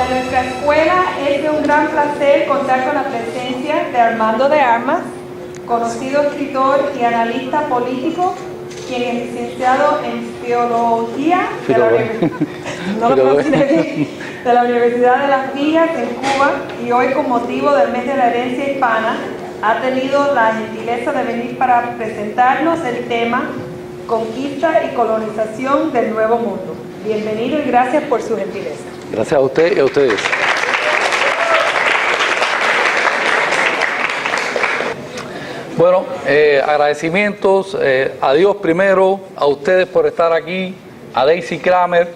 nuestra escuela es de un gran placer contar con la presencia de Armando de Armas, conocido escritor y analista político, quien es licenciado en Teología de la Universidad de Las Villas en Cuba, y hoy, con motivo del mes de la herencia hispana, ha tenido la gentileza de venir para presentarnos el tema Conquista y colonización del Nuevo Mundo. Bienvenido y gracias por su gentileza. Gracias a usted y a ustedes. Bueno, agradecimientos a Dios primero, a ustedes por estar aquí, a Daisy Kramer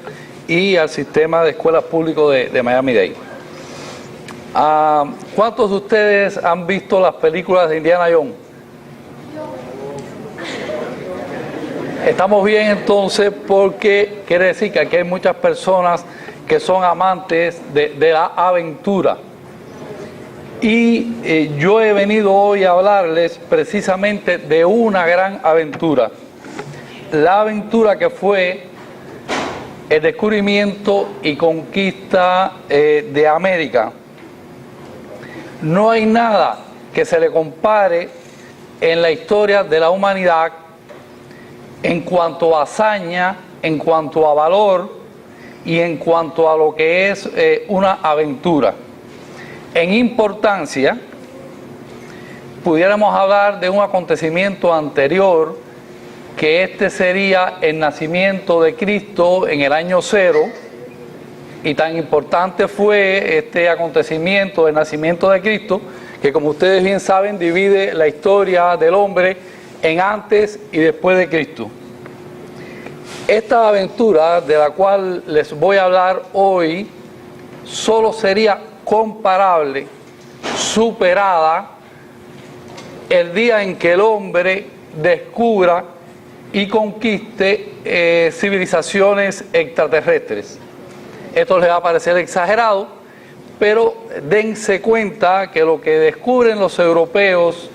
y al sistema de escuelas públicos de Miami-Dade. ¿Cuántos de ustedes han visto las películas de Indiana Jones? Estamos bien entonces, porque quiere decir que aquí hay muchas personas que son amantes de la aventura. Y yo he venido hoy a hablarles precisamente de una gran aventura. La aventura que fue el descubrimiento y conquista de América. No hay nada que se le compare en la historia de la humanidad en cuanto a hazaña, en cuanto a valor y en cuanto a lo que es una aventura. En importancia, pudiéramos hablar de un acontecimiento anterior, que este sería el nacimiento de Cristo en el año 0, y tan importante fue este acontecimiento del nacimiento de Cristo, que, como ustedes bien saben, divide la historia del hombre en antes y después de Cristo. Esta aventura de la cual les voy a hablar hoy solo sería comparable, superada, el día en que el hombre descubra y conquiste civilizaciones extraterrestres. Esto les va a parecer exagerado, pero dense cuenta que lo que descubren los europeos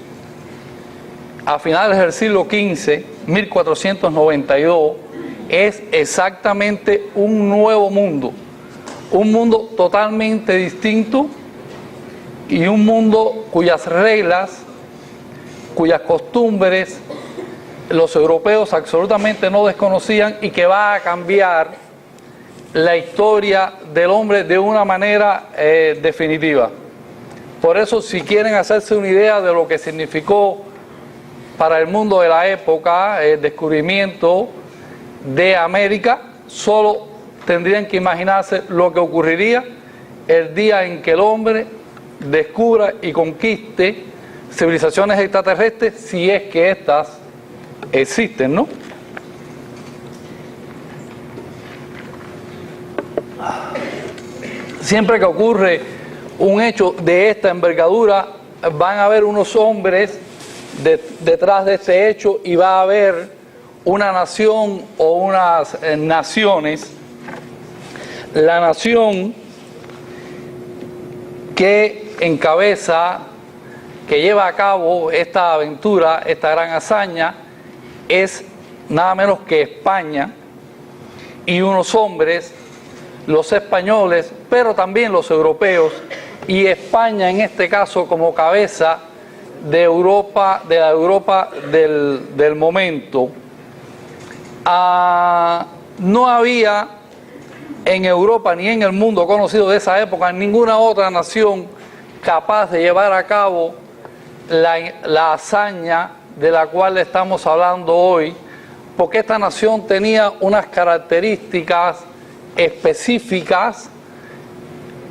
a finales del siglo XV, 1492, es exactamente un nuevo mundo. Un mundo totalmente distinto y un mundo cuyas reglas, cuyas costumbres los europeos absolutamente no desconocían, y que va a cambiar la historia del hombre de una manera definitiva. Por eso, si quieren hacerse una idea de lo que significó para el mundo de la época el descubrimiento de América, solo tendrían que imaginarse lo que ocurriría el día en que el hombre descubra y conquiste civilizaciones extraterrestres, si es que éstas existen, ¿no? Siempre que ocurre un hecho de esta envergadura, van a haber unos hombres detrás de este hecho, y va a haber una nación o unas naciones. La nación que encabeza, que lleva a cabo esta aventura, esta gran hazaña, es nada menos que España, y unos hombres, los españoles, pero también los europeos, y España en este caso como cabeza de Europa, de la Europa del momento. No había en Europa ni en el mundo conocido de esa época ninguna otra nación capaz de llevar a cabo la hazaña de la cual estamos hablando hoy, porque esta nación tenía unas características específicas,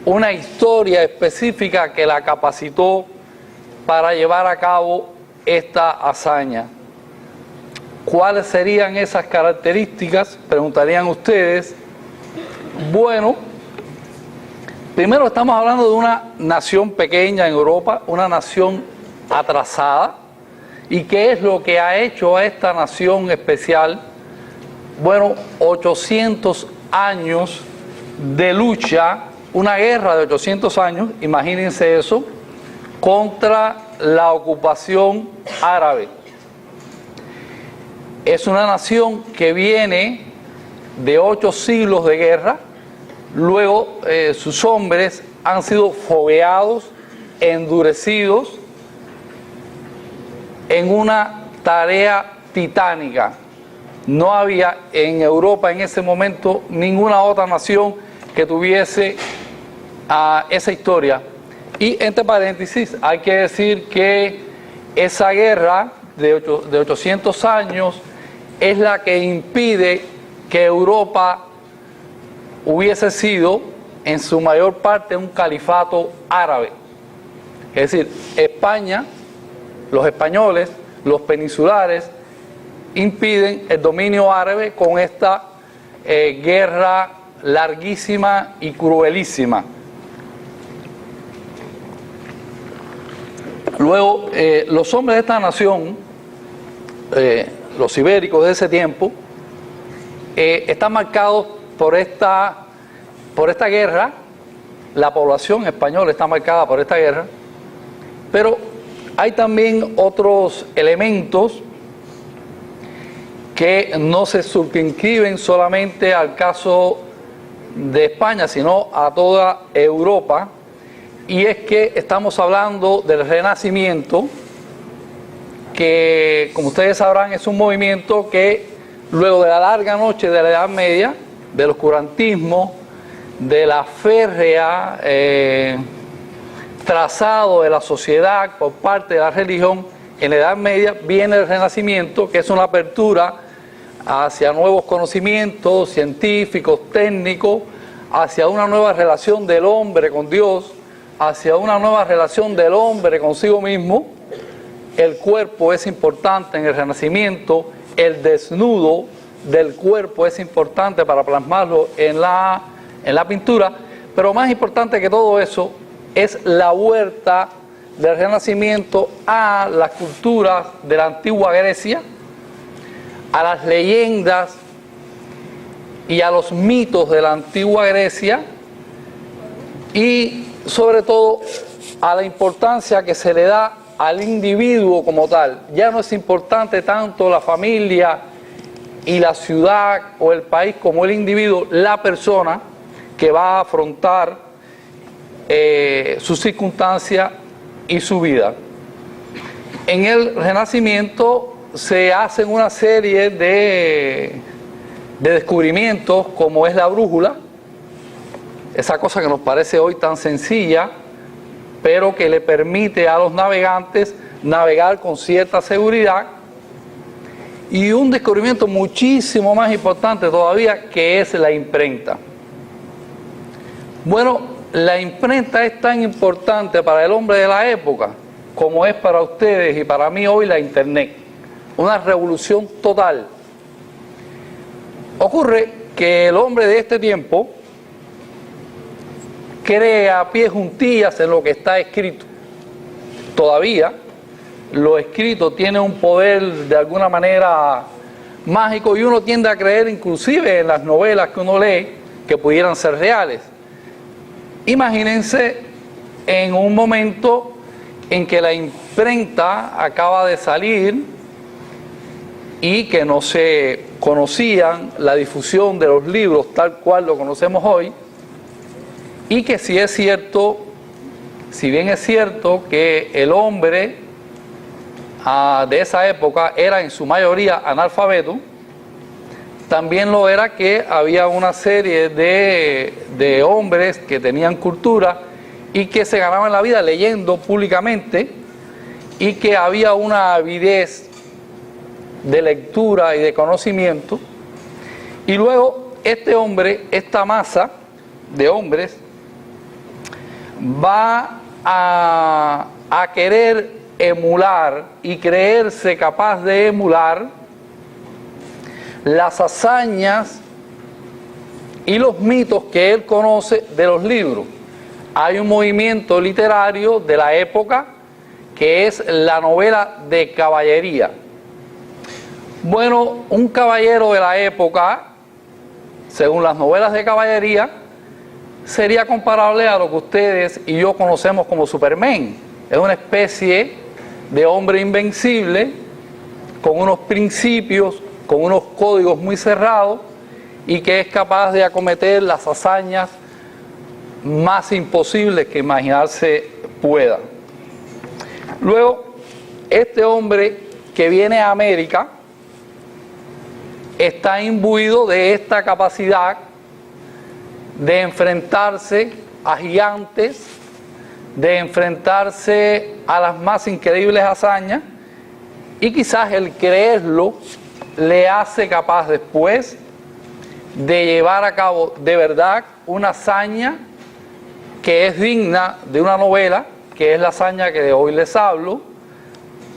una historia específica que la capacitó para llevar a cabo esta hazaña. ¿Cuáles serían esas características?, preguntarían ustedes. Bueno, primero estamos hablando de una nación pequeña en Europa, una nación atrasada. ¿Y qué es lo que ha hecho a esta nación especial? Bueno, 800 años de lucha, una guerra de 800 años, imagínense eso, contra la ocupación árabe. Es una nación que viene de 8 siglos de guerra, Luego sus hombres han sido fogueados, endurecidos en una tarea titánica. No había en Europa en ese momento ninguna otra nación que tuviese esa historia. Y entre paréntesis hay que decir que esa guerra de 800 años es la que impide que Europa hubiese sido en su mayor parte un califato árabe. Es decir, España, los españoles, los peninsulares, impiden el dominio árabe con esta guerra larguísima y cruelísima. Luego, los hombres de esta nación, los ibéricos de ese tiempo, están marcados por esta guerra. La población española está marcada por esta guerra, pero hay también otros elementos que no se circunscriben solamente al caso de España, sino a toda Europa, y es que estamos hablando del Renacimiento, que, como ustedes sabrán, es un movimiento que luego de la larga noche de la Edad Media, del oscurantismo, de la férrea trazado de la sociedad por parte de la religión, en la Edad Media viene el Renacimiento, que es una apertura hacia nuevos conocimientos científicos, técnicos, hacia una nueva relación del hombre con Dios, hacia una nueva relación del hombre consigo mismo. El cuerpo es importante en el Renacimiento, el desnudo del cuerpo es importante para plasmarlo en la pintura, pero más importante que todo eso es la vuelta del Renacimiento a las culturas de la antigua Grecia, a las leyendas y a los mitos de la antigua Grecia, y sobre todo a la importancia que se le da al individuo como tal. Ya no es importante tanto la familia y la ciudad o el país como el individuo, la persona que va a afrontar su circunstancia y su vida. En el Renacimiento se hacen una serie de descubrimientos, como es la brújula, esa cosa que nos parece hoy tan sencilla, pero que le permite a los navegantes navegar con cierta seguridad, y un descubrimiento muchísimo más importante todavía, que es la imprenta. Bueno, la imprenta es tan importante para el hombre de la época como es para ustedes y para mí hoy la internet. Una revolución total. Ocurre que el hombre de este tiempo crea a pie juntillas en lo que está escrito. Todavía lo escrito tiene un poder de alguna manera mágico, y uno tiende a creer inclusive en las novelas que uno lee que pudieran ser reales. Imagínense en un momento en que la imprenta acaba de salir y que no se conocían la difusión de los libros tal cual lo conocemos hoy, y que si bien es cierto que el hombre de esa época era en su mayoría analfabeto, también lo era que había una serie de hombres que tenían cultura y que se ganaban la vida leyendo públicamente, y que había una avidez de lectura y de conocimiento. Y luego esta masa de hombres va a querer emular y creerse capaz de emular las hazañas y los mitos que él conoce de los libros. Hay un movimiento literario de la época que es la novela de caballería. Bueno, un caballero de la época, según las novelas de caballería, sería comparable a lo que ustedes y yo conocemos como Superman. Es una especie de hombre invencible, con unos principios, con unos códigos muy cerrados, y que es capaz de acometer las hazañas más imposibles que imaginarse pueda. Luego, este hombre que viene a América está imbuido de esta capacidad de enfrentarse a gigantes, de enfrentarse a las más increíbles hazañas, y quizás el creerlo le hace capaz después de llevar a cabo de verdad una hazaña que es digna de una novela, que es la hazaña que de hoy les hablo,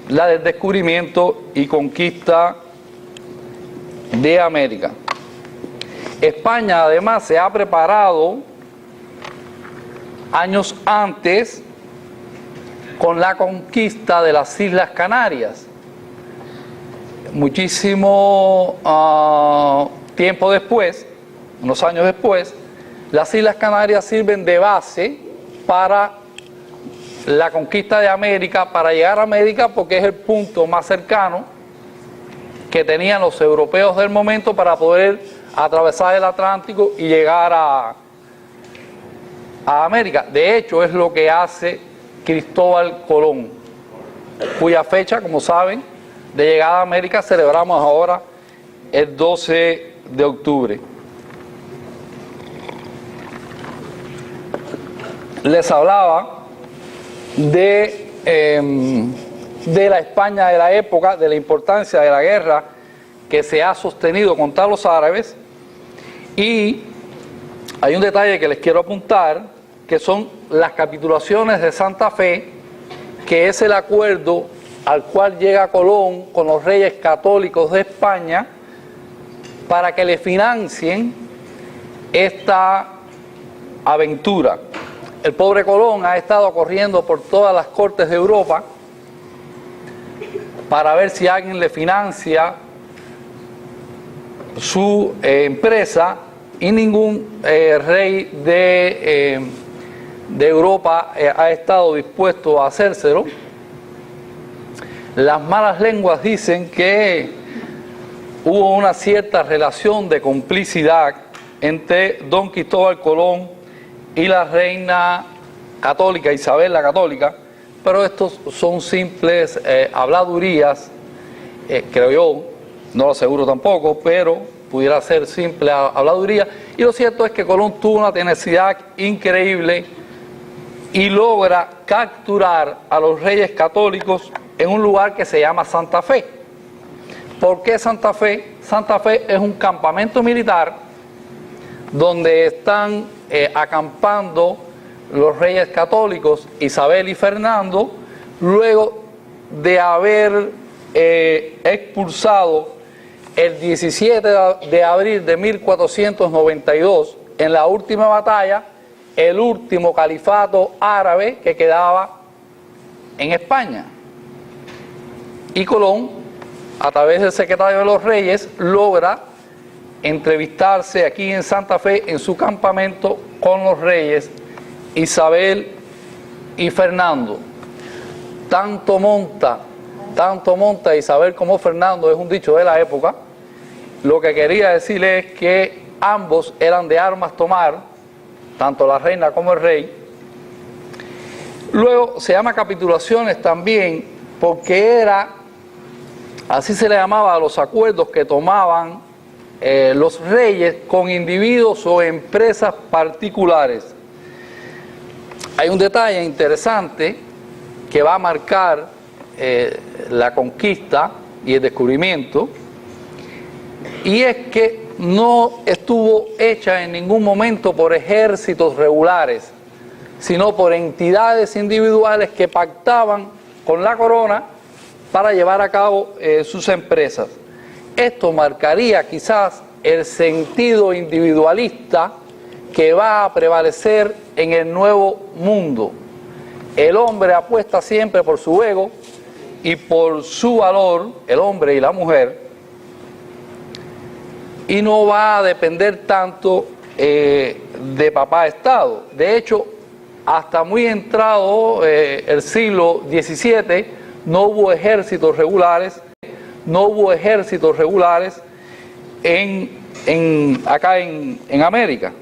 la del descubrimiento y conquista de América. España además se ha preparado años antes con la conquista de las Islas Canarias. Muchísimo tiempo después, unos años después, las Islas Canarias sirven de base para la conquista de América, para llegar a América, porque es el punto más cercano que tenían los europeos del momento para poder atravesar el Atlántico y llegar a América. De hecho, es lo que hace Cristóbal Colón, cuya fecha, como saben, de llegada a América celebramos ahora el 12 de octubre. Les hablaba de la España de la época, de la importancia de la guerra que se ha sostenido contra los árabes, y hay un detalle que les quiero apuntar, que son las capitulaciones de Santa Fe, que es el acuerdo al cual llega Colón con los reyes católicos de España para que le financien esta aventura. El pobre Colón ha estado corriendo por todas las cortes de Europa para ver si alguien le financia su empresa, y ningún rey de Europa ha estado dispuesto a hacérselo. Las malas lenguas dicen que hubo una cierta relación de complicidad entre don Cristóbal Colón y la reina católica, Isabel la Católica, pero estos son simples habladurías, creo yo, no lo aseguro tampoco, pero pudiera ser simple habladuría. Y lo cierto es que Colón tuvo una tenacidad increíble y logra capturar a los reyes católicos en un lugar que se llama Santa Fe. ¿Por qué Santa Fe? Santa Fe es un campamento militar donde están acampando los reyes católicos Isabel y Fernando, luego de haber expulsado el 17 de abril de 1492, en la última batalla, el último califato árabe que quedaba en España. Y Colón, a través del secretario de los Reyes, logra entrevistarse aquí en Santa Fe, en su campamento, con los reyes Isabel y Fernando. Tanto monta Isabel como Fernando, es un dicho de la época. Lo que quería decirle es que ambos eran de armas tomar, tanto la reina como el rey. Luego se llama capitulaciones también porque así se le llamaba a los acuerdos que tomaban los reyes con individuos o empresas particulares. Hay un detalle interesante que va a marcar la conquista y el descubrimiento, y es que no estuvo hecha en ningún momento por ejércitos regulares, sino por entidades individuales que pactaban con la corona para llevar a cabo sus empresas. Esto marcaría quizás el sentido individualista que va a prevalecer en el nuevo mundo. El hombre apuesta siempre por su ego y por su valor, el hombre y la mujer, y no va a depender tanto de papá Estado. De hecho, hasta muy entrado el siglo XVII no hubo ejércitos regulares, en acá en América.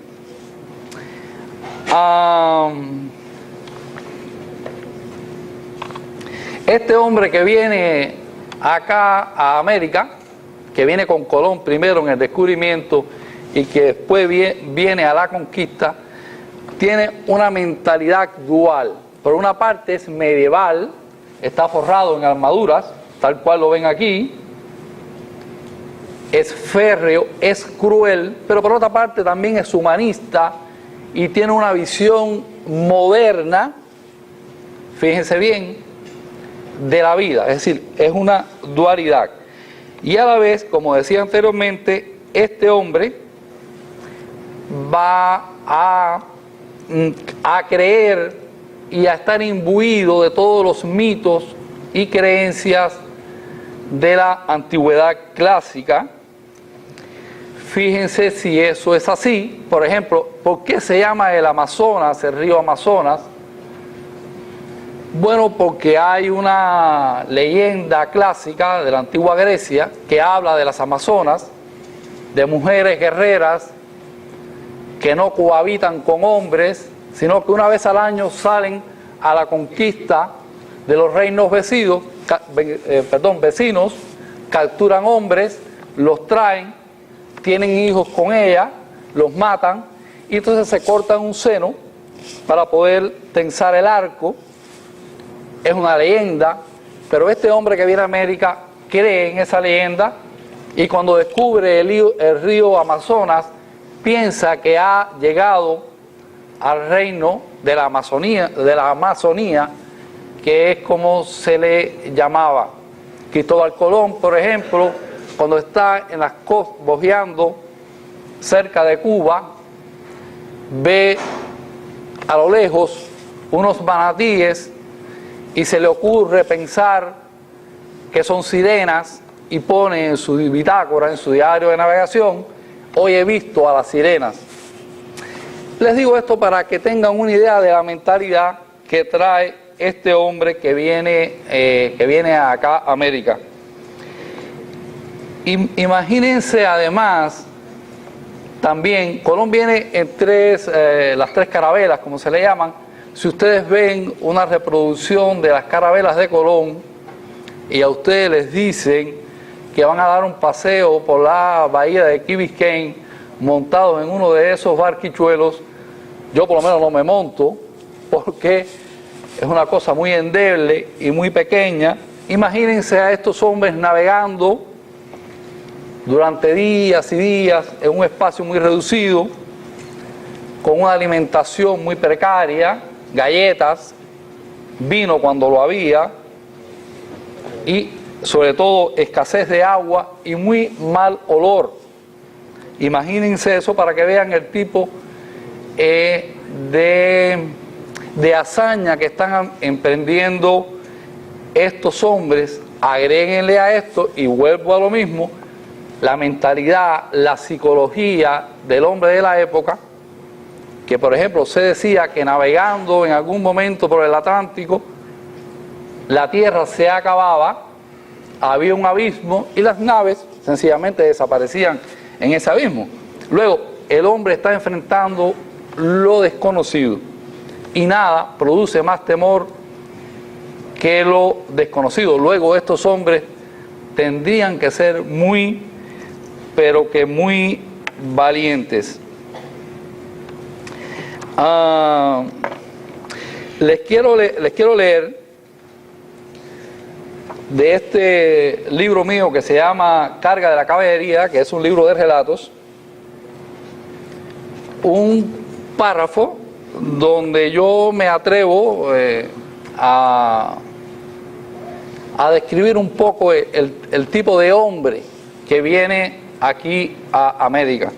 Este hombre que viene acá a América, que viene con Colón primero en el descubrimiento y que después viene a la conquista, tiene una mentalidad dual. Por una parte es medieval, está forrado en armaduras, tal cual lo ven aquí, es férreo, es cruel, pero por otra parte también es humanista y tiene una visión moderna, fíjense bien, de la vida, es decir, es una dualidad. Y a la vez, como decía anteriormente, este hombre va a creer y a estar imbuido de todos los mitos y creencias de la antigüedad clásica. Fíjense si eso es así. Por ejemplo, ¿por qué se llama el Amazonas, el río Amazonas? Bueno, porque hay una leyenda clásica de la antigua Grecia que habla de las Amazonas, de mujeres guerreras que no cohabitan con hombres, sino que una vez al año salen a la conquista de los reinos vecinos, capturan hombres, los traen, tienen hijos con ella, los matan y entonces se cortan un seno para poder tensar el arco. Es una leyenda, pero este hombre que viene a América cree en esa leyenda y cuando descubre el río Amazonas piensa que ha llegado al reino de la Amazonía, que es como se le llamaba. Cristóbal Colón, por ejemplo, cuando está en las costas bojeando cerca de Cuba, ve a lo lejos unos manatíes y se le ocurre pensar que son sirenas y pone en su bitácora, en su diario de navegación, hoy he visto a las sirenas. Les digo esto para que tengan una idea de la mentalidad que trae este hombre que viene acá a América. Imagínense además, también, Colón viene en las tres carabelas, como se le llaman. Si ustedes ven una reproducción de las carabelas de Colón y a ustedes les dicen que van a dar un paseo por la bahía de Key Biscayne montados en uno de esos barquichuelos, yo por lo menos no me monto porque es una cosa muy endeble y muy pequeña. Imagínense a estos hombres navegando durante días y días en un espacio muy reducido, con una alimentación muy precaria, galletas, vino cuando lo había, y sobre todo escasez de agua y muy mal olor. Imagínense eso para que vean el tipo de hazaña que están emprendiendo estos hombres. Agréguenle a esto, y vuelvo a lo mismo, la mentalidad, la psicología del hombre de la época, que por ejemplo se decía que navegando en algún momento por el Atlántico, la tierra se acababa, había un abismo y las naves sencillamente desaparecían en ese abismo. Luego, el hombre está enfrentando lo desconocido y nada produce más temor que lo desconocido. Luego, estos hombres tendrían que ser muy, pero que muy valientes. Les quiero leer de este libro mío que se llama Carga de la Caballería, que es un libro de relatos, un párrafo donde yo me atrevo a describir un poco el tipo de hombre que viene aquí a América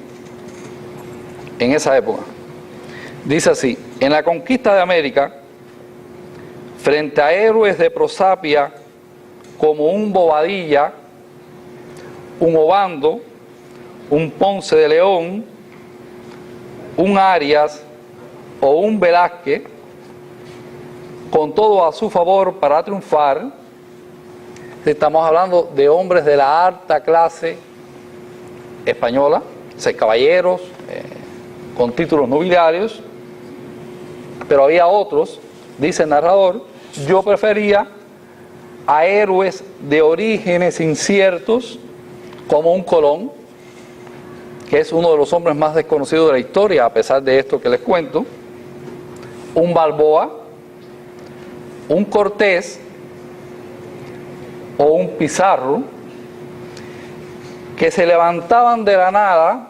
en esa época. Dice así: en la conquista de América, frente a héroes de prosapia como un Bobadilla, un Obando, un Ponce de León, un Arias o un Velázquez, con todo a su favor para triunfar. Estamos hablando de hombres de la alta clase española, ser caballeros, con títulos nobiliarios, pero había otros, dice el narrador, yo prefería a héroes de orígenes inciertos, como un Colón, que es uno de los hombres más desconocidos de la historia, a pesar de esto que les cuento, un Balboa, un Cortés o un Pizarro, que se levantaban de la nada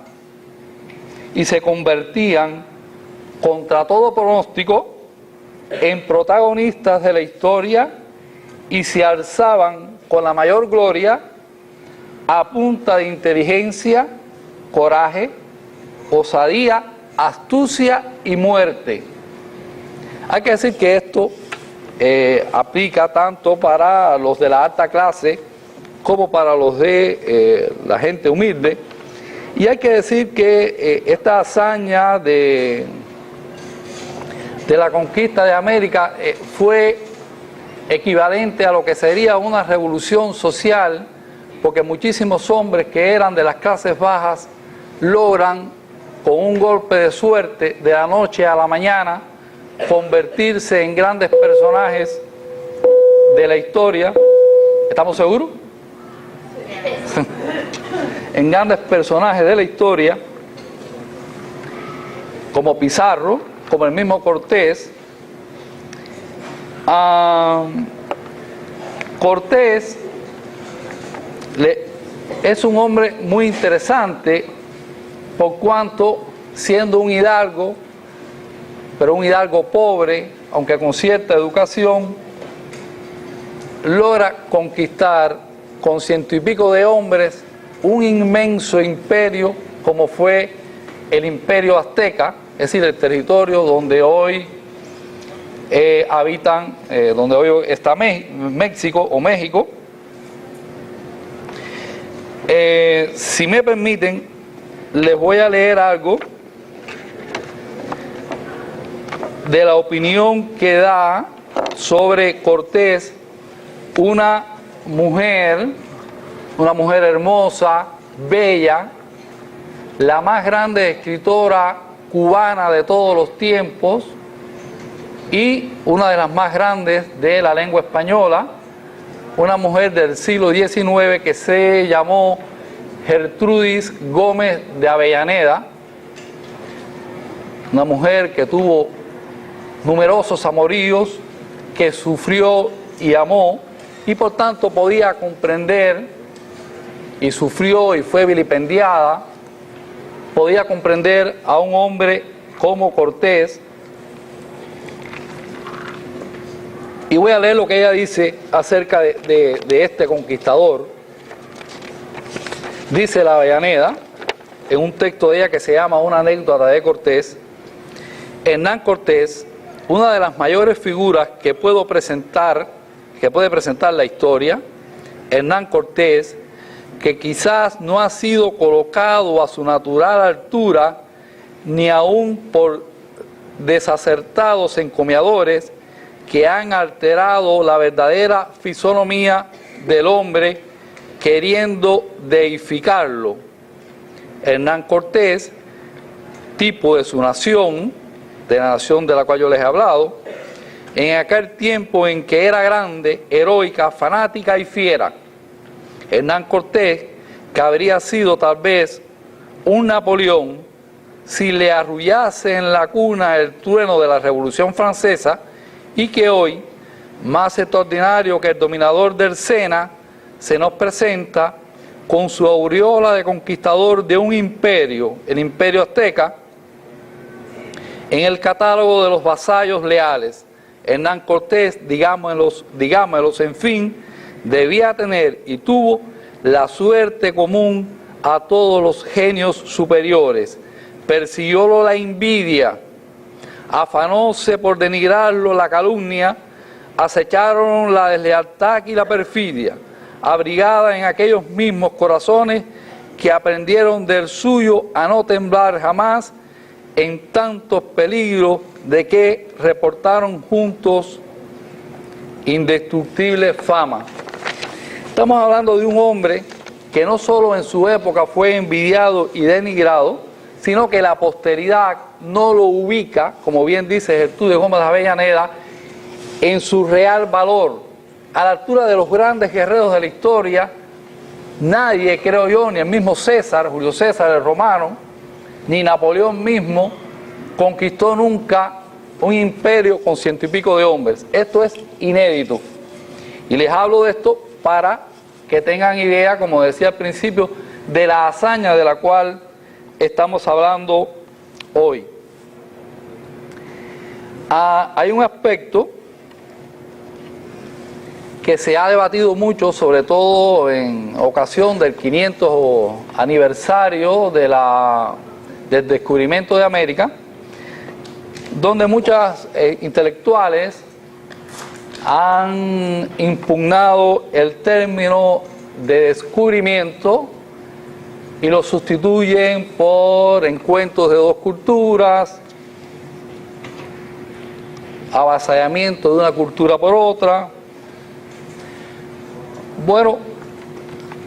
y se convertían contra todo pronóstico en protagonistas de la historia y se alzaban con la mayor gloria a punta de inteligencia, coraje, osadía, astucia y muerte. Hay que decir que esto aplica tanto para los de la alta clase como para los de la gente humilde. Y hay que decir que esta hazaña de la conquista de América fue equivalente a lo que sería una revolución social, porque muchísimos hombres que eran de las clases bajas logran, con un golpe de suerte, de la noche a la mañana, convertirse en grandes personajes de la historia. ¿Estamos seguros? En grandes personajes de la historia, como Pizarro, como el mismo Cortés. Cortés es un hombre muy interesante, por cuanto, siendo un hidalgo, pero un hidalgo pobre, aunque con cierta educación, logra conquistar con 100 y pico de hombres un inmenso imperio como fue el imperio azteca, es decir, el territorio donde hoy habitan, donde hoy está México o México. Si me permiten, les voy a leer algo de la opinión que da sobre Cortés una mujer hermosa, bella, la más grande escritora cubana de todos los tiempos y una de las más grandes de la lengua española, una mujer del siglo XIX que se llamó Gertrudis Gómez de Avellaneda, una mujer que tuvo numerosos amoríos, que sufrió y amó, y por tanto podía comprender, y sufrió y fue vilipendiada, podía comprender a un hombre como Cortés. Y voy a leer lo que ella dice acerca de este conquistador. Dice la Avellaneda, en un texto de ella que se llama Una anécdota de Cortés: Hernán Cortés, una de las mayores figuras que puede presentar la historia, Hernán Cortés, que quizás no ha sido colocado a su natural altura, ni aún por desacertados encomiadores que han alterado la verdadera fisonomía del hombre queriendo deificarlo. Hernán Cortés, tipo de su nación, de la nación de la cual yo les he hablado, en aquel tiempo en que era grande, heroica, fanática y fiera. Hernán Cortés, que habría sido tal vez un Napoleón si le arrullase en la cuna el trueno de la Revolución Francesa, y que hoy, más extraordinario que el dominador del Sena, se nos presenta con su aureola de conquistador de un imperio, el imperio azteca, en el catálogo de los vasallos leales. Hernán Cortés, digámoslos en fin, debía tener y tuvo la suerte común a todos los genios superiores. Persiguiólo la envidia, afanóse por denigrarlo la calumnia, acecharon la deslealtad y la perfidia, abrigada en aquellos mismos corazones que aprendieron del suyo a no temblar jamás en tantos peligros de que reportaron juntos indestructible fama. Estamos hablando de un hombre que no solo en su época fue envidiado y denigrado, sino que la posteridad no lo ubica, como bien dice Gertrudis Gómez Avellaneda, en su real valor, a la altura de los grandes guerreros de la historia. Nadie, creo yo, ni el mismo César, Julio César el romano, ni Napoleón mismo, conquistó nunca un imperio con 100 y pico de hombres. Esto es inédito. Y les hablo de esto para que tengan idea, como decía al principio, de la hazaña de la cual estamos hablando hoy. Hay un aspecto que se ha debatido mucho, sobre todo en ocasión del 500 aniversario del descubrimiento de América, donde muchas intelectuales han impugnado el término de descubrimiento y lo sustituyen por encuentros de dos culturas, avasallamiento de una cultura por otra. Bueno,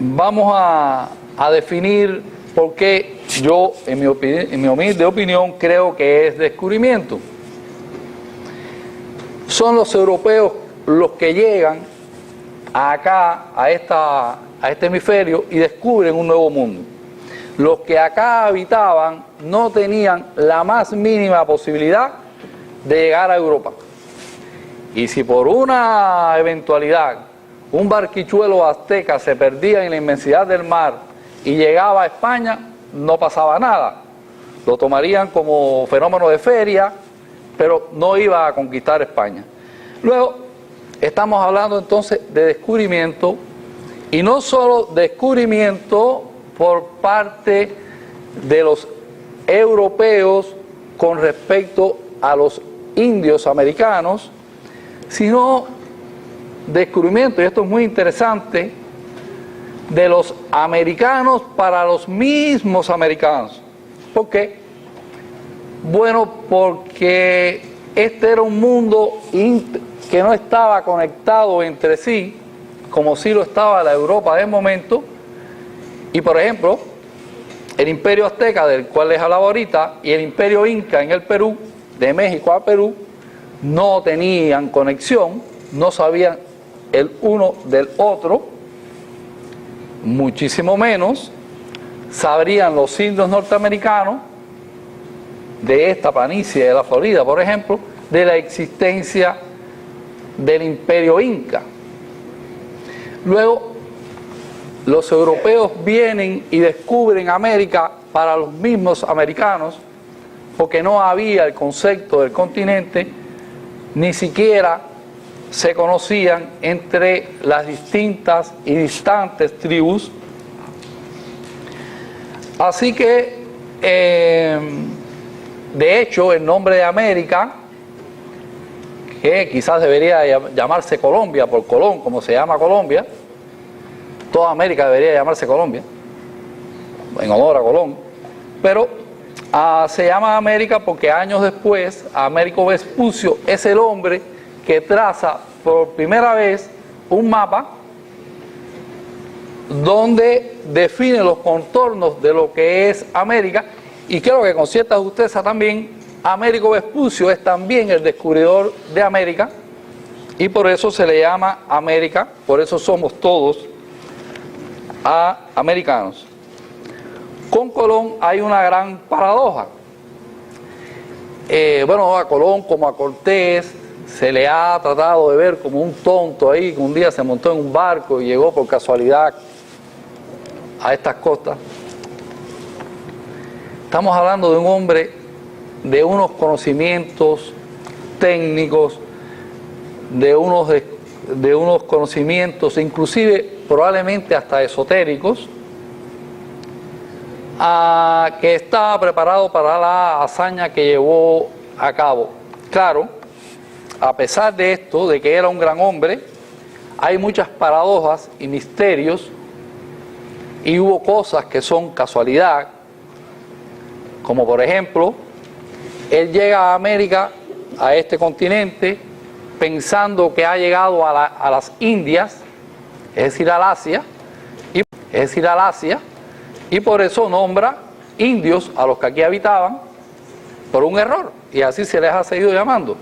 vamos a definir por qué yo, en mi humilde opinión, creo que es descubrimiento. Son los europeos los que llegan acá, a este hemisferio, y descubren un nuevo mundo. Los que acá habitaban no tenían la más mínima posibilidad de llegar a Europa. Y si por una eventualidad un barquichuelo azteca se perdía en la inmensidad del mar y llegaba a España, no pasaba nada. Lo tomarían como fenómeno de feria, pero no iba a conquistar España. Luego, estamos hablando entonces de descubrimiento, y no solo descubrimiento por parte de los europeos con respecto a los indios americanos, sino descubrimiento, y esto es muy interesante, de los americanos para los mismos americanos. ¿Por qué? Bueno, porque este era un mundo que no estaba conectado entre sí, como sí lo estaba la Europa del momento. Y por ejemplo, el imperio azteca, del cual les hablaba ahorita, y el imperio inca en el Perú, de México a Perú, no tenían conexión, no sabían el uno del otro, muchísimo menos sabrían los indios norteamericanos de esta planicie de la Florida, por ejemplo, de la existencia del imperio inca. Luego, los europeos vienen y descubren América para los mismos americanos, porque no había el concepto del continente, ni siquiera se conocían entre las distintas y distantes tribus. Así que, de hecho, el nombre de América, que quizás debería llamarse Colombia por Colón, como se llama Colombia, toda América debería llamarse Colombia, en honor a Colón, pero se llama América porque años después Américo Vespucio es el hombre que traza por primera vez un mapa donde define los contornos de lo que es América, y creo que con cierta justeza también Américo Vespucio es también el descubridor de América, y por eso se le llama América, por eso somos todos americanos. Con Colón hay una gran paradoja. Bueno, a Colón como a Cortés se le ha tratado de ver como un tonto ahí, que un día se montó en un barco y llegó por casualidad a estas costas. Estamos hablando de un hombre de unos conocimientos técnicos, de unos conocimientos inclusive probablemente hasta esotéricos, que estaba preparado para la hazaña que llevó a cabo. Claro, a pesar de esto, de que era un gran hombre, hay muchas paradojas y misterios, y hubo cosas que son casualidad, como por ejemplo, él llega a América, a este continente, pensando que ha llegado a las Indias, es decir, al Asia, es decir, al Asia, y por eso nombra indios a los que aquí habitaban por un error, y así se les ha seguido llamando.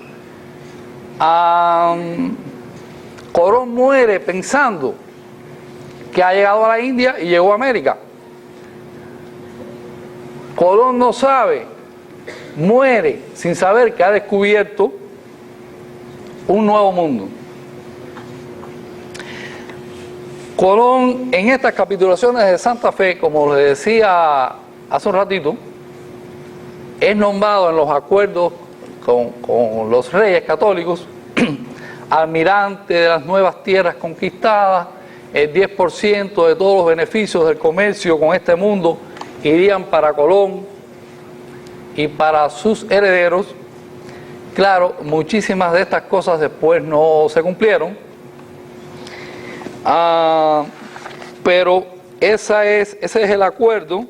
Colón muere pensando que ha llegado a la India y llegó a América. Colón no sabe, muere sin saber que ha descubierto un nuevo mundo. Colón, en estas capitulaciones de Santa Fe, como les decía hace un ratito, es nombrado en los acuerdos con los reyes católicos almirante de las nuevas tierras conquistadas. El 10% de todos los beneficios del comercio con este mundo irían para Colón y para sus herederos. Claro, muchísimas de estas cosas después no se cumplieron, pero ese es el acuerdo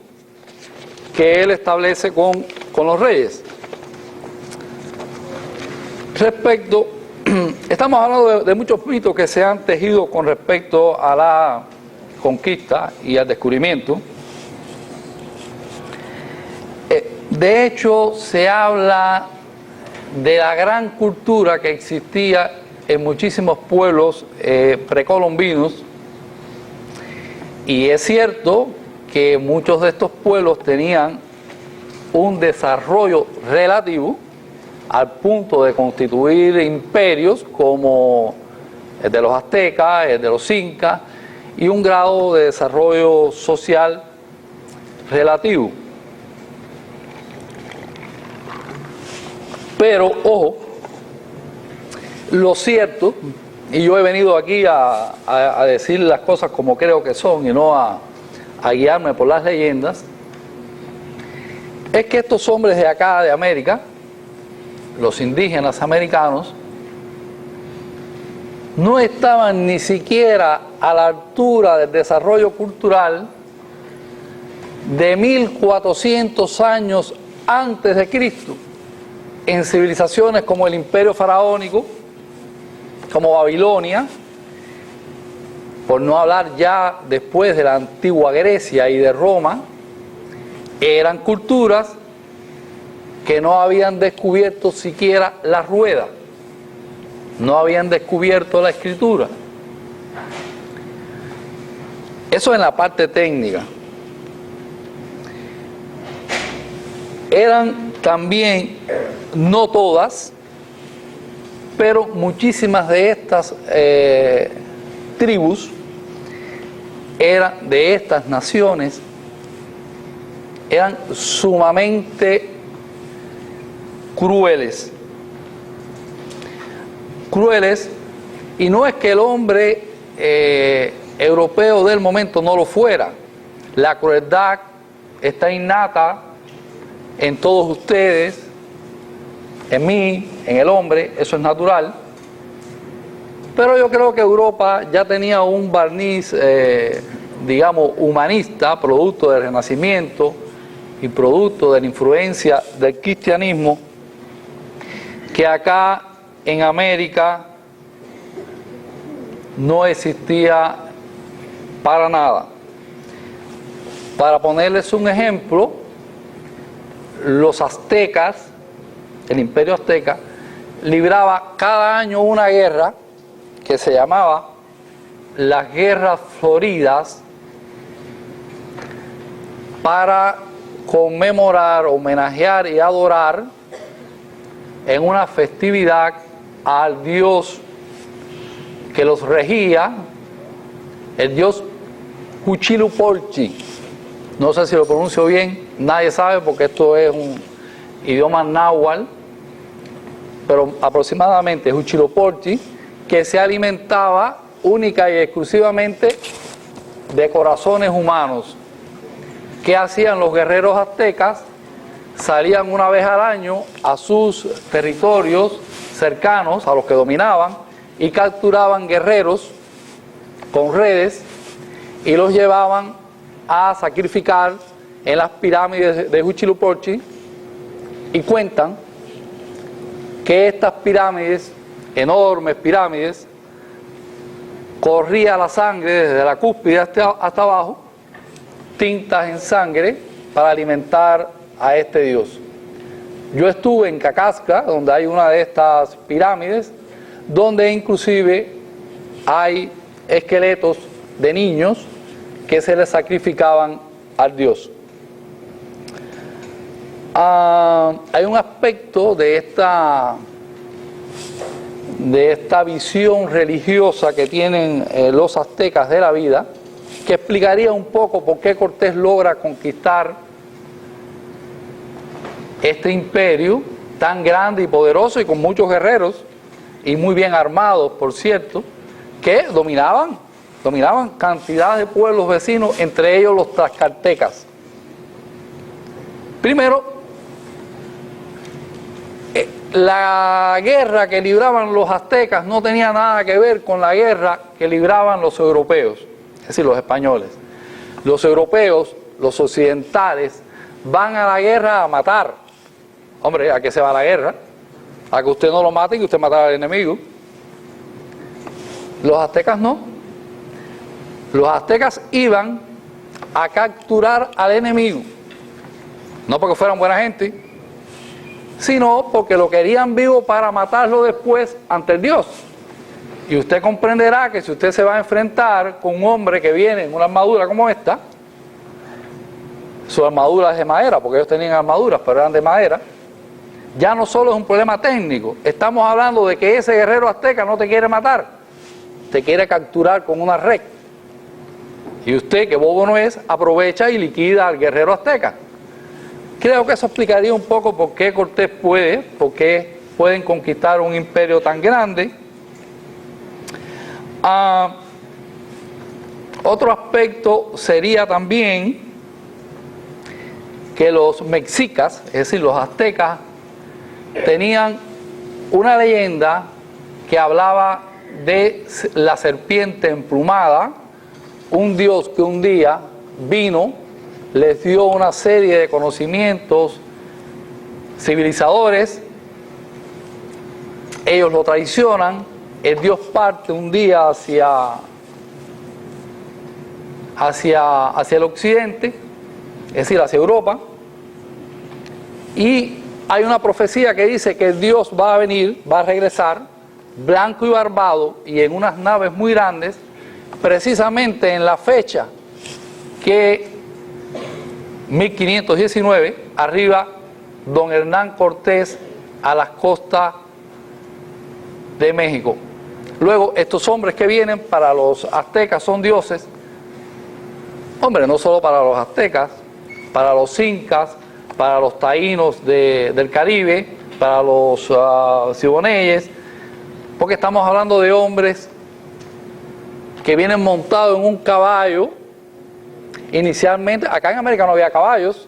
que él establece con los reyes. Estamos hablando de muchos mitos que se han tejido con respecto a la conquista y al descubrimiento. De hecho, se habla de la gran cultura que existía en muchísimos pueblos precolombinos, y es cierto que muchos de estos pueblos tenían un desarrollo relativo al punto de constituir imperios como el de los aztecas, el de los incas, y un grado de desarrollo social relativo. Pero, ojo, lo cierto, y yo he venido aquí a decir las cosas como creo que son y no a guiarme por las leyendas, es que estos hombres de acá, de América, los indígenas americanos, no estaban ni siquiera a la altura del desarrollo cultural de 1400 años antes de Cristo, en civilizaciones como el Imperio Faraónico, como Babilonia, por no hablar ya después de la antigua Grecia y de Roma. Eran culturas que no habían descubierto siquiera la rueda, no habían descubierto la escritura. Eso en la parte técnica. Eran también, no todas, pero muchísimas de estas tribus, de estas naciones, eran sumamente crueles. Y no es que el hombre europeo del momento no lo fuera. La crueldad está innata en todos ustedes, en mí, en el hombre, eso es natural. Pero yo creo que Europa ya tenía un barniz, digamos, humanista, producto del Renacimiento y producto de la influencia del cristianismo, que acá en América no existía para nada. Para ponerles un ejemplo, los aztecas, el imperio azteca, libraba cada año una guerra que se llamaba las Guerras Floridas, para conmemorar, homenajear y adorar en una festividad al dios que los regía, el dios Huitzilopochtli. No sé si lo pronuncio bien, nadie sabe porque esto es un idioma náhuatl, pero aproximadamente Huitzilopochtli, que se alimentaba única y exclusivamente de corazones humanos. ¿Qué hacían los guerreros aztecas? Salían una vez al año a sus territorios cercanos, a los que dominaban, y capturaban guerreros con redes y los llevaban a sacrificar en las pirámides de Huitzilopochtli, y cuentan que estas pirámides, enormes pirámides, corría la sangre desde la cúspide hasta abajo, tintas en sangre para alimentar a este dios. Yo estuve en Cacasca, donde hay una de estas pirámides, donde inclusive hay esqueletos de niños que se les sacrificaban al dios. Hay un aspecto de esta visión religiosa que tienen los aztecas de la vida, que explicaría un poco por qué Cortés logra conquistar este imperio tan grande y poderoso y con muchos guerreros y muy bien armados, por cierto, que dominaban cantidad de pueblos vecinos, entre ellos los tlaxcaltecas. Primero, la guerra que libraban los aztecas no tenía nada que ver con la guerra que libraban los europeos, es decir, los españoles. Los europeos, los occidentales, van a la guerra a matar. Hombre, ¿a qué se va la guerra? A que usted no lo mate y que usted matara al enemigo. Los aztecas no. Los aztecas iban a capturar al enemigo. No porque fueran buena gente, sino porque lo querían vivo para matarlo después ante el Dios. Y usted comprenderá que si usted se va a enfrentar con un hombre que viene en una armadura como esta, su armadura es de madera, porque ellos tenían armaduras, pero eran de madera, ya no solo es un problema técnico, estamos hablando de que ese guerrero azteca no te quiere matar, te quiere capturar con una red. Y usted, que bobo no es, aprovecha y liquida al guerrero azteca. Creo que eso explicaría un poco por qué Cortés por qué pueden conquistar un imperio tan grande. Otro aspecto sería también que los mexicas, es decir, los aztecas, tenían una leyenda que hablaba de la serpiente emplumada, un dios que un día vino, les dio una serie de conocimientos civilizadores, ellos lo traicionan, el dios parte un día hacia el occidente, es decir, hacia Europa, y hay una profecía que dice que el Dios va a venir, va a regresar, blanco y barbado, y en unas naves muy grandes, precisamente en la fecha que 1519 arriba don Hernán Cortés a las costas de México. Luego, estos hombres que vienen para los aztecas son dioses, hombre, no solo para los aztecas, para los incas, para los taínos del Caribe, para los siboneyes, porque estamos hablando de hombres que vienen montados en un caballo. Inicialmente, acá en América no había caballos.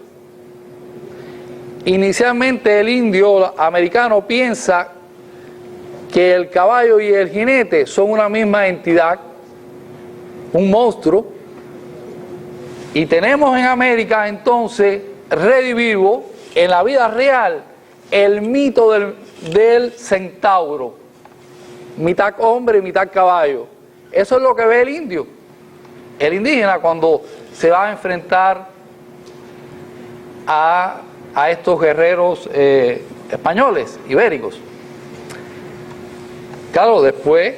Inicialmente el indio americano piensa que el caballo y el jinete son una misma entidad, un monstruo, y tenemos en América entonces redivivo en la vida real el mito del centauro, mitad hombre y mitad caballo. Eso es lo que ve el indio, el indígena, cuando se va a enfrentar a estos guerreros españoles, ibéricos. Claro, después,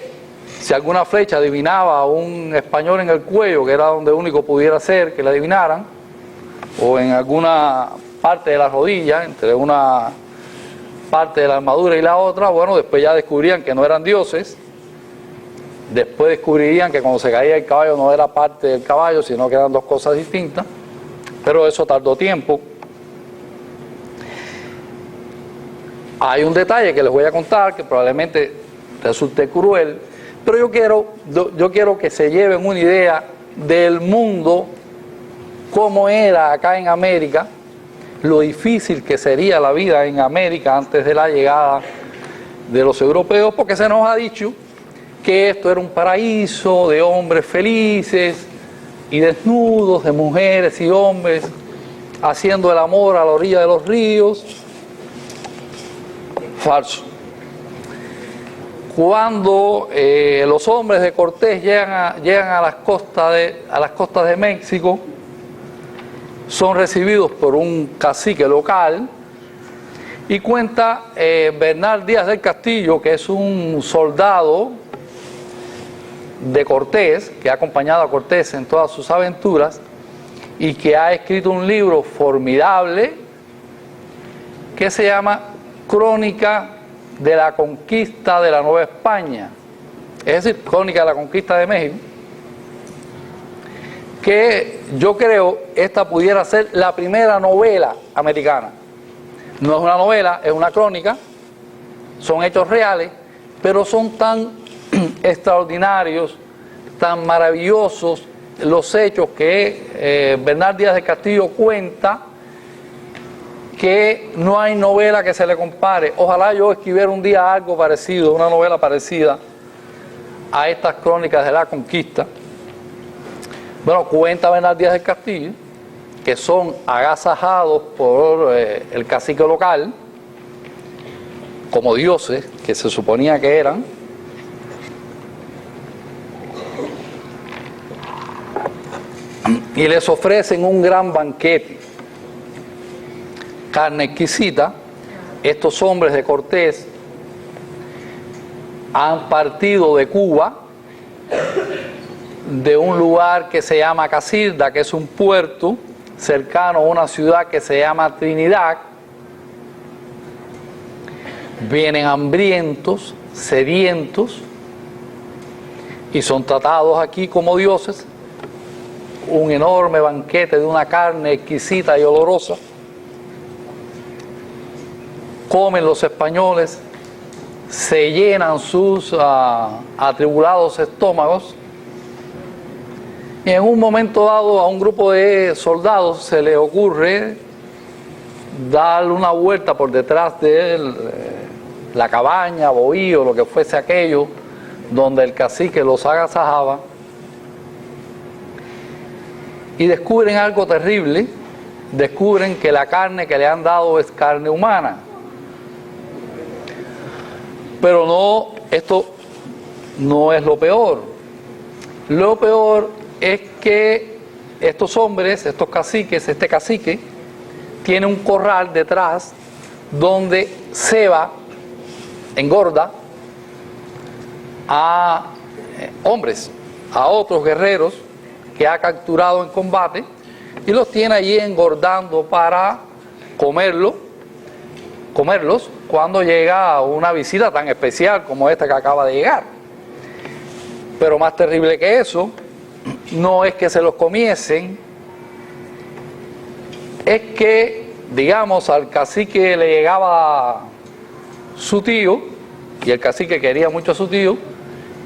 si alguna flecha adivinaba a un español en el cuello, que era donde único pudiera ser que la adivinaran, o en alguna parte de la rodilla, entre una parte de la armadura y la otra, bueno, después ya descubrían que no eran dioses. Después descubrirían que cuando se caía el caballo no era parte del caballo, sino que eran dos cosas distintas, pero eso tardó tiempo. Hay un detalle que les voy a contar que probablemente resulte cruel, pero yo quiero que se lleven una idea del mundo, cómo era acá en América, lo difícil que sería la vida en América antes de la llegada de los europeos, porque se nos ha dicho que esto era un paraíso de hombres felices y desnudos, de mujeres y hombres haciendo el amor a la orilla de los ríos. Falso. Cuando los hombres de Cortés llegan a las costas de México, son recibidos por un cacique local y cuenta Bernal Díaz del Castillo, que es un soldado de Cortés, que ha acompañado a Cortés en todas sus aventuras y que ha escrito un libro formidable que se llama Crónica de la Conquista de la Nueva España, es decir, Crónica de la Conquista de México, que yo creo esta pudiera ser la primera novela americana. No es una novela, es una crónica, son hechos reales, pero son tan extraordinarios, tan maravillosos los hechos que Bernal Díaz del Castillo cuenta, que no hay novela que se le compare. Ojalá yo escribiera un día algo parecido, una novela parecida a estas crónicas de la conquista. Bueno, cuenta Bernal Díaz del Castillo que son agasajados por el cacique local como dioses, que se suponía que eran, y les ofrecen un gran banquete, carne exquisita. Estos hombres de Cortés han partido de Cuba, de un lugar que se llama Casilda, que es un puerto cercano a una ciudad que se llama Trinidad. Vienen hambrientos, sedientos, y son tratados aquí como dioses. Un enorme banquete de una carne exquisita y olorosa. Comen los españoles, se llenan sus atribulados estómagos, y en un momento dado a un grupo de soldados se le ocurre darle una vuelta por detrás de la cabaña, bohío, lo que fuese aquello, donde el cacique los agasajaba, y descubren algo terrible. Descubren que la carne que le han dado es carne humana. Pero no, esto no es lo peor. Lo peor es que estos hombres, estos caciques, este cacique, tiene un corral detrás donde ceba, engorda a hombres, a otros guerreros que ha capturado en combate, y los tiene allí engordando para comerlos cuando llega una visita tan especial como esta que acaba de llegar. Pero más terrible que eso, no es que se los comiesen, es que, digamos, al cacique le llegaba su tío, y el cacique quería mucho a su tío,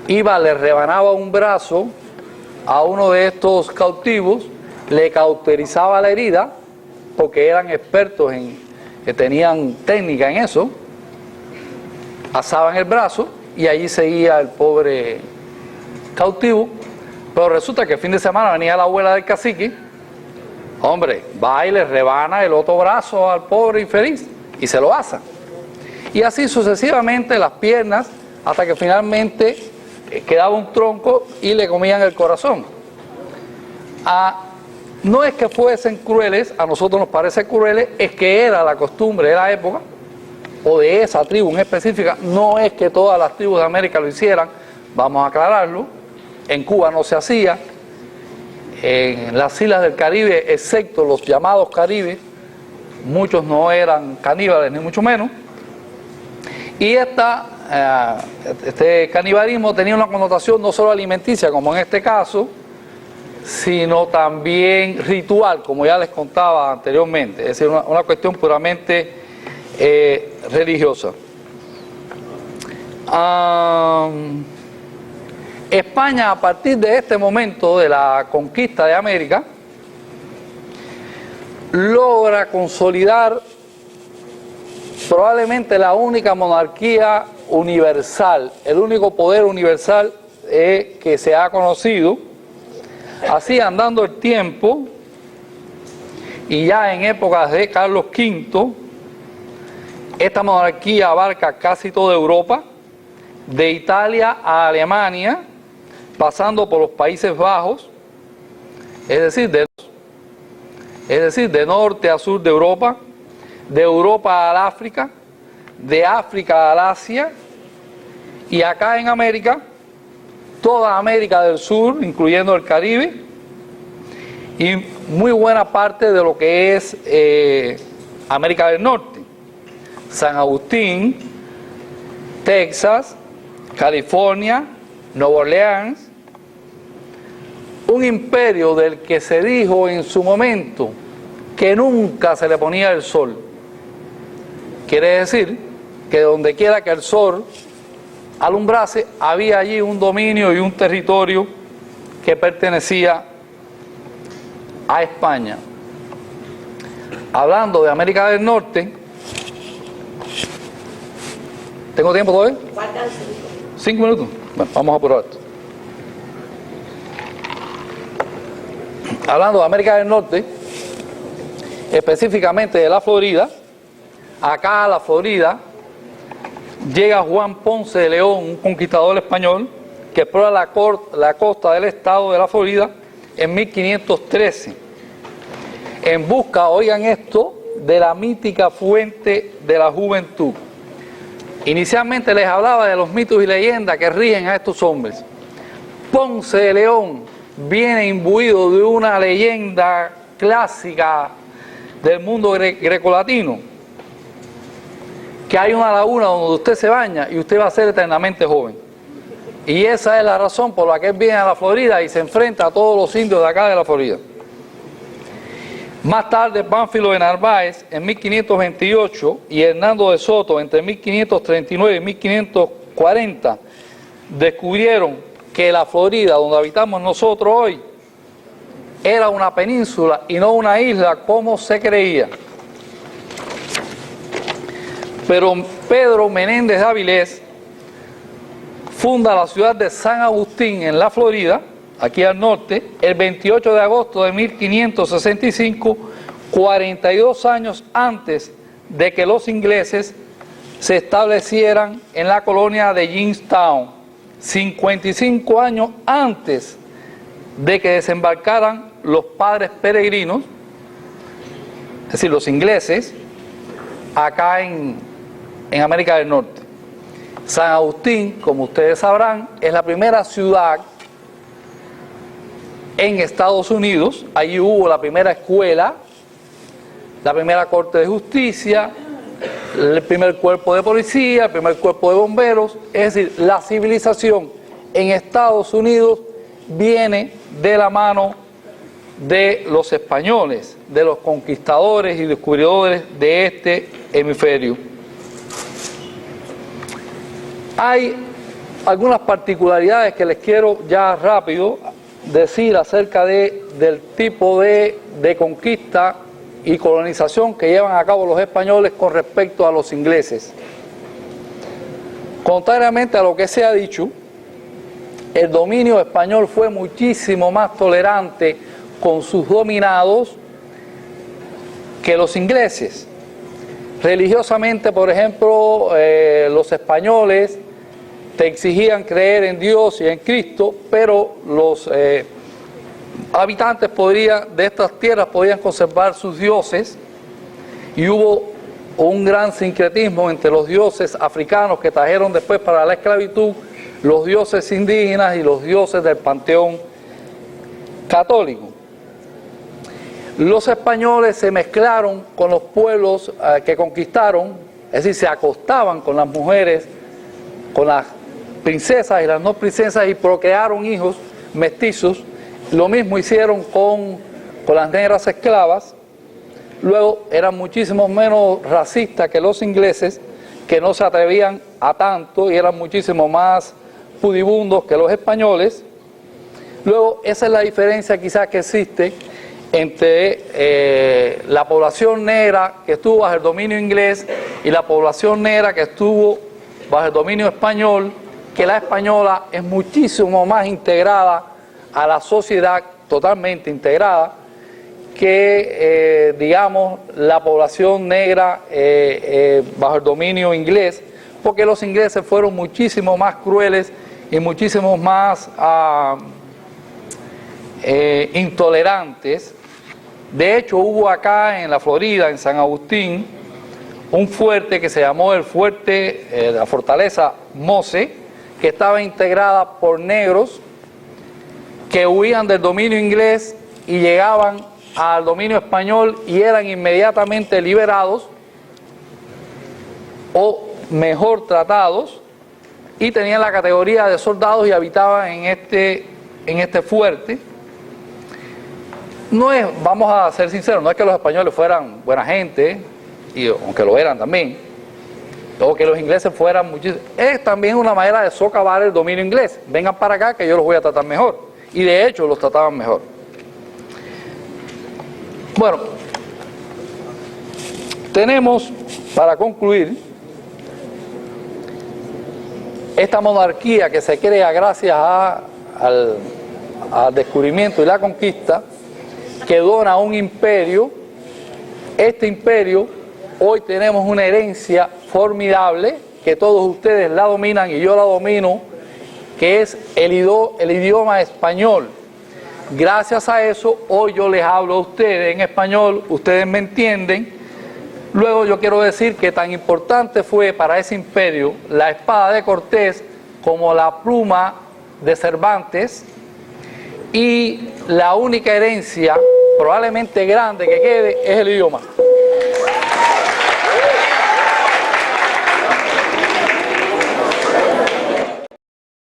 iba, le rebanaba un brazo a uno de estos cautivos, le cauterizaba la herida, porque eran expertos que tenían técnica en eso, asaban el brazo y allí seguía el pobre cautivo. Pero resulta que el fin de semana venía la abuela del cacique, hombre, va y le rebana el otro brazo al pobre infeliz y se lo asa. Y así sucesivamente las piernas, hasta que finalmente quedaba un tronco y le comían el corazón. No es que fuesen crueles, a nosotros nos parece crueles, es que era la costumbre de la época, o de esa tribu en específica. No es que todas las tribus de América lo hicieran, vamos a aclararlo. En Cuba no se hacía, en las islas del Caribe, excepto los llamados Caribes, muchos no eran caníbales, ni mucho menos. Y este canibalismo tenía una connotación no solo alimenticia, como en este caso, sino también ritual, como ya les contaba anteriormente, es decir, una cuestión puramente religiosa. España, a partir de este momento de la conquista de América, logra consolidar probablemente la única monarquía universal, el único poder universal que se ha conocido. Así, andando el tiempo, y ya en épocas de Carlos V, esta monarquía abarca casi toda Europa, de Italia a Alemania, pasando por los Países Bajos, es decir, es decir, de norte a sur de Europa al África, de África al Asia, y acá en América, toda América del Sur, incluyendo el Caribe, y muy buena parte de lo que es América del Norte, San Agustín, Texas, California, Nueva Orleans, un imperio del que se dijo en su momento que nunca se le ponía el sol. Quiere decir que donde quiera que el sol alumbrase, había allí un dominio y un territorio que pertenecía a España. Hablando de América del Norte, ¿tengo tiempo todavía? Faltan 5 minutos. Bueno, vamos a apurar esto. Hablando de América del Norte, específicamente de la Florida, acá a la Florida llega Juan Ponce de León, un conquistador español, que explora la costa del estado de la Florida en 1513, en busca, oigan esto, de la mítica fuente de la juventud. Inicialmente les hablaba de los mitos y leyendas que rigen a estos hombres. Ponce de León viene imbuido de una leyenda clásica del mundo grecolatino, que hay una laguna donde usted se baña y usted va a ser eternamente joven. Y esa es la razón por la que él viene a la Florida y se enfrenta a todos los indios de acá de la Florida. Más tarde, Pánfilo de Narváez, en 1528, y Hernando de Soto, entre 1539 y 1540, descubrieron que la Florida, donde habitamos nosotros hoy, era una península y no una isla como se creía. Pero Pedro Menéndez de Avilés funda la ciudad de San Agustín en la Florida, aquí al norte, el 28 de agosto de 1565, 42 años antes de que los ingleses se establecieran en la colonia de Jamestown, 55 años antes de que desembarcaran los padres peregrinos, es decir, los ingleses, acá en América del Norte. San Agustín, como ustedes sabrán, es la primera ciudad en Estados Unidos. Allí hubo la primera escuela, la primera corte de justicia, el primer cuerpo de policía, el primer cuerpo de bomberos. Es decir, la civilización en Estados Unidos viene de la mano de los españoles, de los conquistadores y descubridores de este hemisferio. Hay algunas particularidades que les quiero ya rápido decir acerca del tipo de conquista y colonización que llevan a cabo los españoles con respecto a los ingleses. Contrariamente a lo que se ha dicho, el dominio español fue muchísimo más tolerante con sus dominados que los ingleses. Religiosamente, por ejemplo, los españoles te exigían creer en Dios y en Cristo, pero los habitantes de estas tierras podían conservar sus dioses, y hubo un gran sincretismo entre los dioses africanos que trajeron después para la esclavitud, los dioses indígenas y los dioses del panteón católico. Los españoles se mezclaron con los pueblos que conquistaron, es decir, se acostaban con las mujeres, con las princesas y las no princesas, y procrearon hijos mestizos. Lo mismo hicieron con las negras esclavas. Luego eran muchísimo menos racistas que los ingleses, que no se atrevían a tanto, y eran muchísimo más pudibundos que los españoles. Luego, esa es la diferencia quizás que existe entre la población negra que estuvo bajo el dominio inglés y la población negra que estuvo bajo el dominio español, que la española es muchísimo más integrada a la sociedad, totalmente integrada, que digamos la población negra bajo el dominio inglés, porque los ingleses fueron muchísimo más crueles y muchísimo más intolerantes De hecho, hubo acá en la Florida, en San Agustín, un fuerte que se llamó el fuerte, la fortaleza Mose, que estaba integrada por negros que huían del dominio inglés y llegaban al dominio español y eran inmediatamente liberados o mejor tratados y tenían la categoría de soldados y habitaban en este fuerte. No es, vamos a ser sinceros, no es que los españoles fueran buena gente, y aunque lo eran también, o que los ingleses fueran muchísimos. Es también una manera de socavar el dominio inglés. Vengan para acá que yo los voy a tratar mejor. Y de hecho los trataban mejor. Bueno, tenemos, para concluir, esta monarquía que se crea gracias al descubrimiento y la conquista, que dona un imperio. Este imperio, hoy tenemos una herencia formidable, que todos ustedes la dominan y yo la domino, que es el idioma español. Gracias a eso, hoy yo les hablo a ustedes en español, ustedes me entienden. Luego yo quiero decir que tan importante fue para ese imperio la espada de Cortés como la pluma de Cervantes, y la única herencia probablemente grande que quede es el idioma.